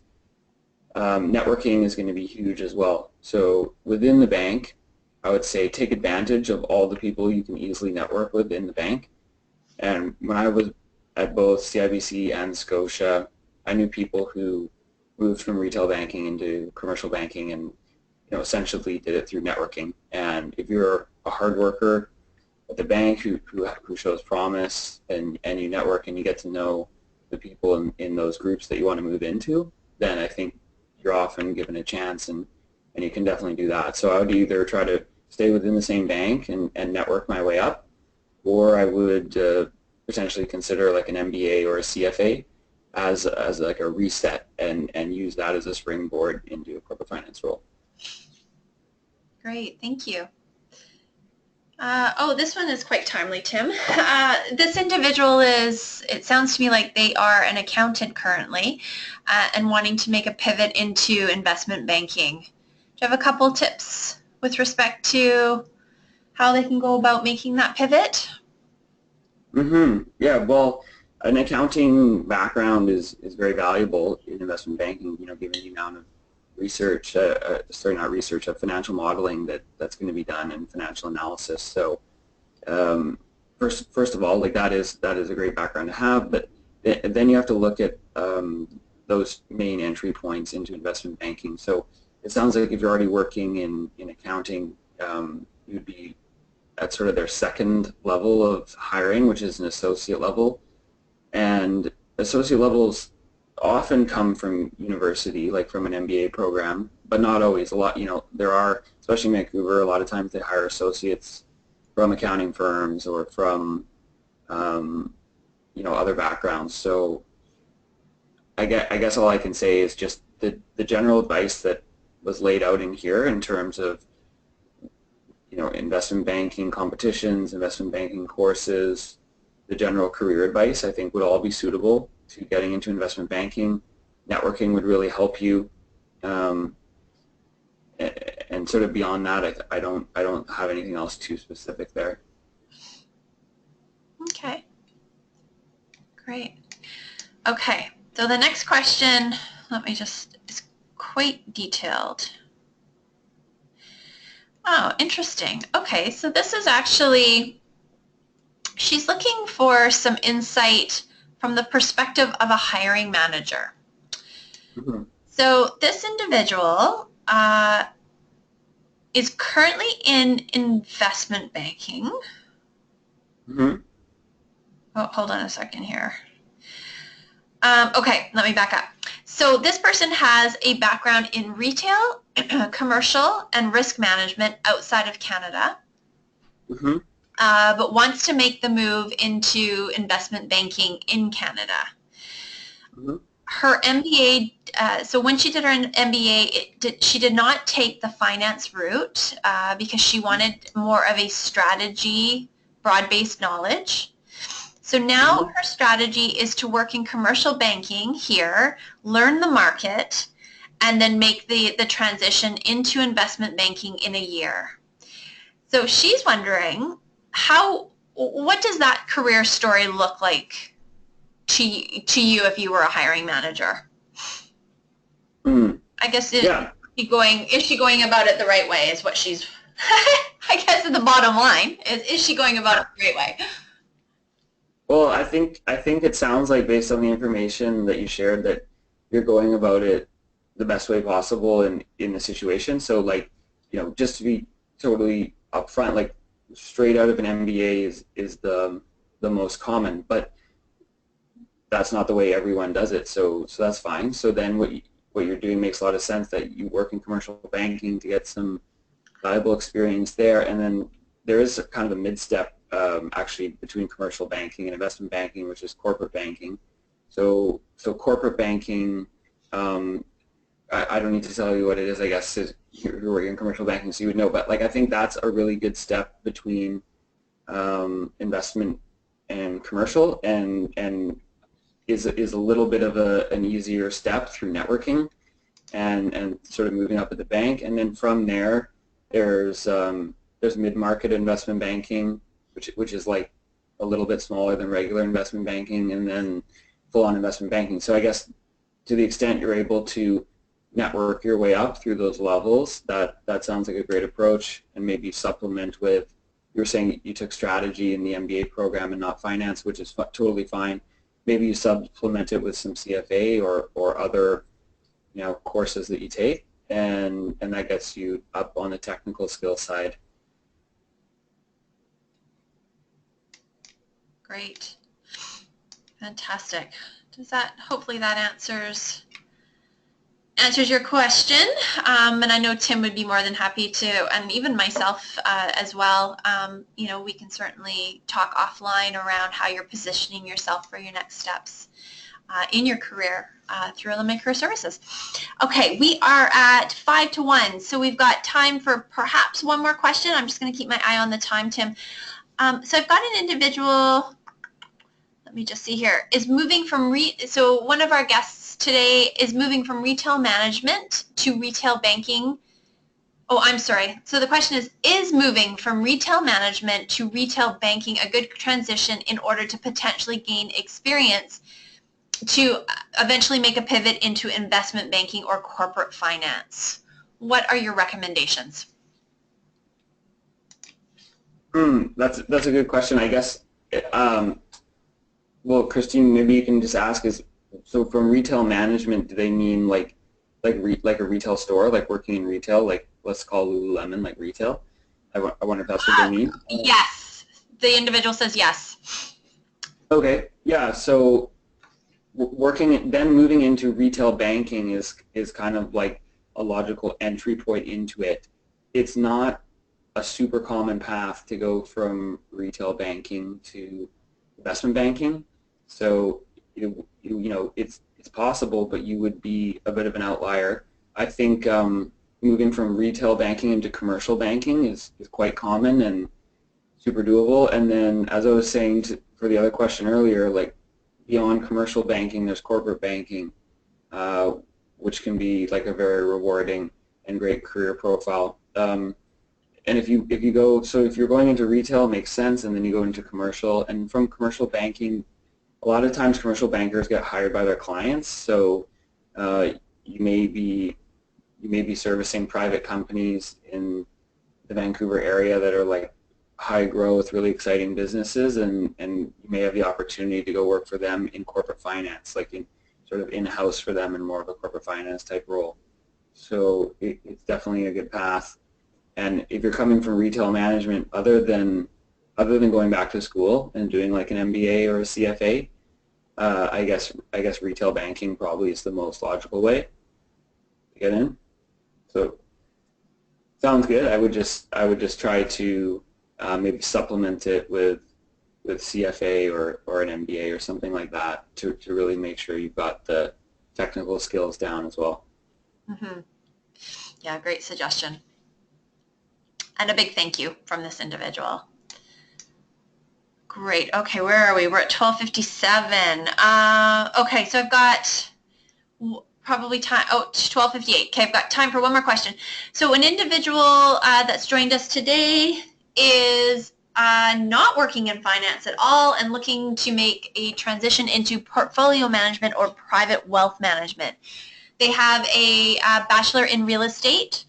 networking is going to be huge as well. So within the bank, I would say take advantage of all the people you can easily network with in the bank. And when I was at both CIBC and Scotia, I knew people who moved from retail banking into commercial banking, and essentially did it through networking. And if you're a hard worker at the bank who shows promise, and you network and you get to know the people in those groups that you want to move into, then I think you're often given a chance, and you can definitely do that. So I would either try to stay within the same bank and network my way up, or I would potentially consider like an MBA or a CFA as like a reset, and use that as a springboard into a corporate finance role. Great, thank you. This one is quite timely, Tim. This individual it sounds to me like they are an accountant currently and wanting to make a pivot into investment banking. Do you have a couple tips with respect to how they can go about making that pivot? Yeah, well, an accounting background is very valuable in investment banking, given the amount of research, not research, financial modeling that's going to be done and financial analysis. So first of all, like that is a great background to have, but then you have to look at those main entry points into investment banking. So it sounds like if you're already working in accounting, you'd be at sort of their second level of hiring, which is an associate level. And associate levels often come from university, like from an MBA program, but not always. A lot, there are, especially in Vancouver, a lot of times they hire associates from accounting firms or from, other backgrounds. So I guess all I can say is just the general advice that was laid out in here in terms of investment banking competitions, investment banking courses, the general career advice, I think would all be suitable to getting into investment banking. Networking would really help you, and sort of beyond that, I don't have anything else too specific there. Okay, great. Okay, so the next question, is quite detailed. Oh, interesting. Okay, so this is actually, she's looking for some insight from the perspective of a hiring manager. Mm-hmm. So this individual is currently in investment banking. Mm-hmm. Oh, hold on a second here. Okay, let me back up. So this person has a background in retail, commercial, and risk management outside of Canada, Mm-hmm. but wants to make the move into investment banking in Canada. Mm-hmm. Her MBA, so when she did her MBA, she did not take the finance route because she wanted more of a strategy, broad-based knowledge. So now Mm-hmm. her strategy is to work in commercial banking here, learn the market, and then make the transition into investment banking in a year. So she's wondering, what does that career story look like to you if you were a hiring manager? Mm. I guess Yeah. is she going about it the right way is what she's, I guess the bottom line is she going about it the right way? Well, I think it sounds like based on the information that you shared that you're going about it the best way possible in the situation. So like, just to be totally upfront, like straight out of an MBA is the most common, but that's not the way everyone does it. So that's fine. So then what you're doing makes a lot of sense, that you work in commercial banking to get some valuable experience there, and then there is kind of a mid-step actually between commercial banking and investment banking, which is corporate banking. So corporate banking, I don't need to tell you what it is. I guess you're working in commercial banking, so you would know. But like I think that's a really good step between investment and commercial, and is a little bit of an easier step through networking and sort of moving up at the bank, and then from there there's mid-market investment banking, which is like a little bit smaller than regular investment banking, and then full-on investment banking. So I guess to the extent you're able to network your way up through those levels, that sounds like a great approach, and maybe supplement with, you were saying you took strategy in the MBA program and not finance, which is totally fine. Maybe you supplement it with some CFA or other courses that you take, and that gets you up on the technical skill side. Great. Fantastic. Hopefully that answers your question, and I know Tim would be more than happy to, and even myself as well. We can certainly talk offline around how you're positioning yourself for your next steps in your career through Alumni Career Services. Okay, we are at 5 to 1, so we've got time for perhaps one more question. I'm just going to keep my eye on the time, Tim. So I've got an individual, let me just see here, is moving from, so one of our guests today is moving from retail management to retail banking Oh, I'm sorry. So the question is moving from retail management to retail banking a good transition in order to potentially gain experience to eventually make a pivot into investment banking or corporate finance? What are your recommendations? That's a good question. I guess, um, well, Christine, maybe you can just ask is, so from retail management, do they mean like a retail store, like working in retail, like let's call Lululemon like retail? I wonder if that's what they mean. Yes. The individual says yes. Okay, yeah. So working then moving into retail banking is kind of like a logical entry point into it. It's not a super common path to go from retail banking to investment banking. So it's possible, but you would be a bit of an outlier. I think moving from retail banking into commercial banking is quite common and super doable. And then, as I was saying for the other question earlier, like beyond commercial banking, there's corporate banking, uh, which can be like a very rewarding and great career profile. And if you go, so if you're going into retail, it makes sense, and then you go into commercial, and from commercial banking, a lot of times commercial bankers get hired by their clients, so uh, you may be you may be servicing private companies in the Vancouver area that are like high growth, really exciting businesses, and you may have the opportunity to go work for them in corporate finance, like in sort of in-house for them in more of a corporate finance type role. So it's definitely a good path. And if you're coming from retail management, other than going back to school and doing like an MBA or a CFA, I guess retail banking probably is the most logical way to get in. So sounds good. I would just try to maybe supplement it with CFA or an MBA or something like that to really make sure you've got the technical skills down as well. Mm-hmm. Yeah, great suggestion. And a big thank you from this individual. Great. Okay, where are we? We're at 12:57. Okay, so I've got probably time. Oh, 12:58. Okay, I've got time for one more question. So an individual that's joined us today is not working in finance at all and looking to make a transition into portfolio management or private wealth management. They have a bachelor in real estate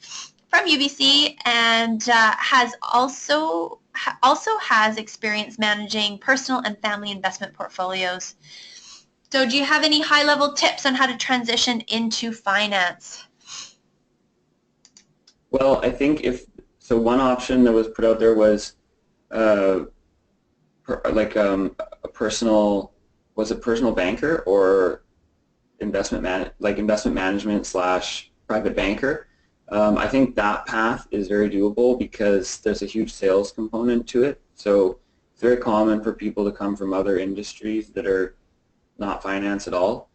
from UBC and has also has experience managing personal and family investment portfolios. So do you have any high-level tips on how to transition into finance? Well, I think if so, one option that was put out there was uh, like a personal was a personal banker or investment management slash private banker. I think that path is very doable because there's a huge sales component to it. So it's very common for people to come from other industries that are not finance at all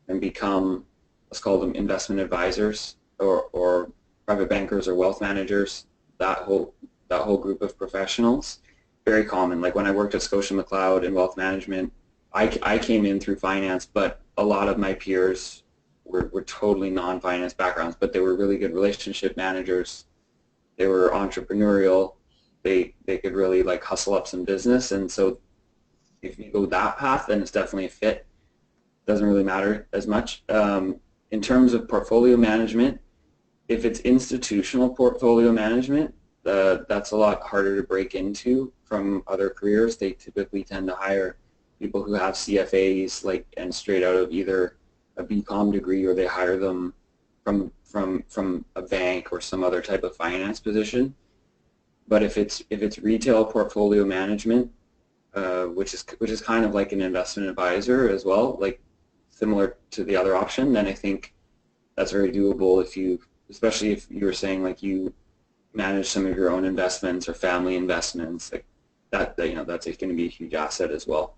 and become, let's call them investment advisors or private bankers or wealth managers, that whole group of professionals. Very common. Like when I worked at Scotia McLeod in wealth management, I came in through finance, but a lot of my peers were totally non-finance backgrounds, but they were really good relationship managers. They were entrepreneurial. They could really like hustle up some business, and so if you go that path, then it's definitely a fit. Doesn't really matter as much. In terms of portfolio management, if it's institutional portfolio management, that's a lot harder to break into from other careers. They typically tend to hire people who have CFAs and straight out of either a BCom degree or they hire them from a bank or some other type of finance position. But if it's retail portfolio management, which is kind of like an investment advisor as well, like similar to the other option, then I think that's very doable especially if you were saying like you manage some of your own investments or family investments, like that's going to be a huge asset as well.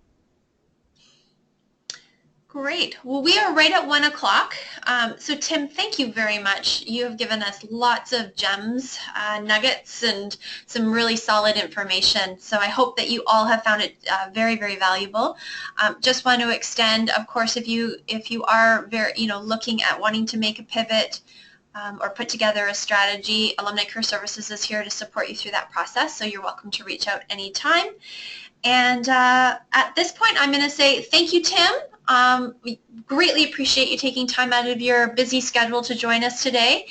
Great. Well, we are right at 1 o'clock. So Tim, thank you very much. You have given us lots of gems, nuggets, and some really solid information. So I hope that you all have found it very, very valuable. Just want to extend, of course, if you are very, looking at wanting to make a pivot, or put together a strategy, Alumni Career Services is here to support you through that process, so you're welcome to reach out anytime. And at this point, I'm going to say thank you, Tim. We greatly appreciate you taking time out of your busy schedule to join us today.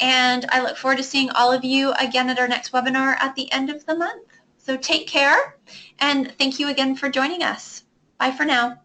And I look forward to seeing all of you again at our next webinar at the end of the month. So take care, and thank you again for joining us. Bye for now.